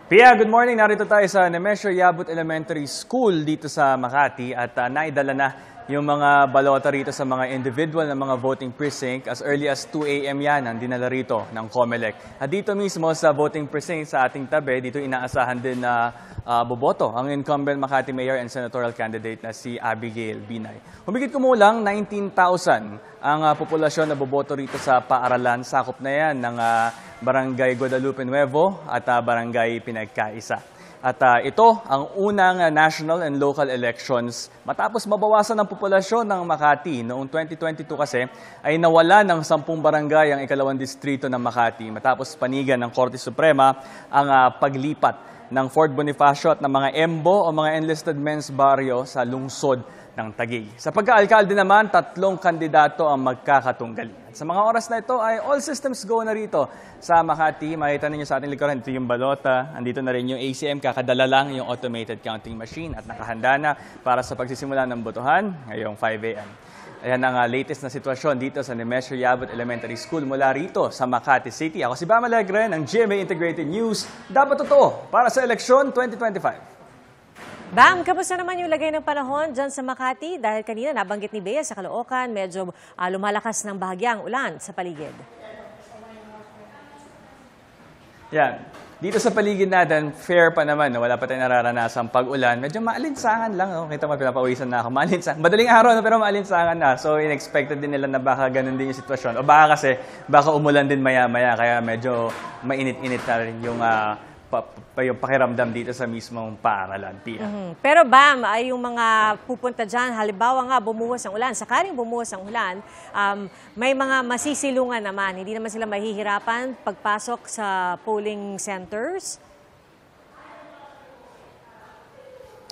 Pia, good morning. Narito tayo sa Nemesio Yabut Elementary School dito sa Makati at naidala na yung mga balota rito sa mga individual na mga voting precinct. As early as 2 a.m. yan ang dinala rito ng COMELEC. At dito mismo sa voting precinct sa ating tabi, dito inaasahan din na boboto ang incumbent Makati Mayor and Senatorial candidate na si Abigail Binay. Humigit kumulang 19,000 ang populasyon na boboto rito sa paaralan. Sakop na yan ng Barangay Guadalupe Nuevo at Barangay Pinagkaisa. At ito ang unang national and local elections matapos mabawasan ang populasyon ng Makati. Noong 2022 kasi ay nawala ng 10 barangay ang ikalawang distrito ng Makati matapos panigan ng Korte Suprema ang paglipat ng Fort Bonifacio at ng mga EMBO o mga enlisted men's barrio sa lungsod ng Taguig. Sa pagka-alkalde naman, 3 kandidato ang magkakatunggali. At sa mga oras na ito ay all systems go na rito sa Makati. Makita ninyo sa ating likuran, ito yung balota. Andito na rin yung ACM, kakadala lang yung automated counting machine at nakahanda na para sa pagsisimula ng botohan ngayong 5 a.m. Ayan ang latest na sitwasyon dito sa Nemesio Yabut Elementary School mula rito sa Makati City. Ako si Bam Alegre ng GMA Integrated News. Dapat totoo para sa eleksyon 2025. Bam, kamusta naman yung lagay ng panahon dyan sa Makati? Dahil kanina nabanggit ni Bea sa Caloocan, medyo lumalakas ng bahagyang ulan sa paligid. Yan. Dito sa paligid natin, fair pa naman. Wala pa tayong nararanasang pag-ulan. Medyo maalinsangan lang. Oh. Kita mo, pinapawisan na ako. Maalinsangan. Madaling araw, pero maalinsangan na. So, inexpected din nila na baka ganun din yung sitwasyon. O baka kasi, baka umulan din maya-maya. Kaya medyo mainit-init na rin yung pakiramdam dito sa mismong paaralan. Pero Bam, ay yung mga pupunta dyan, halimbawa nga bumuhos ang ulan, sakaling bumuhos ang ulan, may mga masisilungan naman, hindi naman sila mahihirapan pagpasok sa polling centers?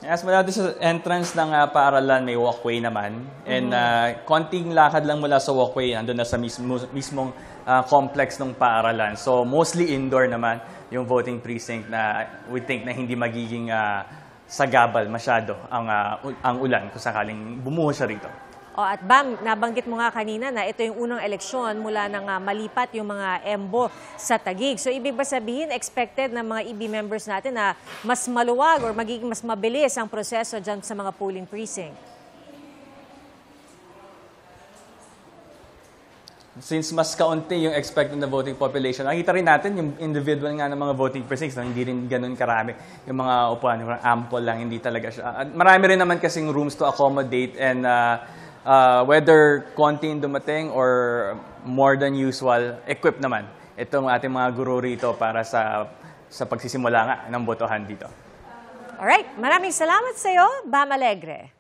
As mula sa entrance ng paaralan, may walkway naman. And konting lakad lang mula sa walkway, andun na sa mismong complex ng paaralan. So mostly indoor naman yung voting precinct na we think na hindi magiging sagabal masyado ang ulan kung sakaling bumuhos siya rito. At Bam, nabanggit mo nga kanina na ito yung unang eleksyon mula nang malipat yung mga EMBO sa Taguig. So ibig ba sabihin, expected na mga EB members natin na mas maluwag or magiging mas mabilis ang proseso dyan sa mga polling precinct? Since mas kaunti yung expected na voting population, nakita rin natin yung individual nga ng mga voting precincts, no? Hindi rin ganun karami. Yung mga upuan, yung ample lang, hindi talaga siya. At marami rin naman kasing rooms to accommodate and whether konti dumating or more than usual, equipped naman itong ating mga guro rito para sa pagsisimula nga ng botohan dito. Alright, maraming salamat sa iyo, Bam Alegre.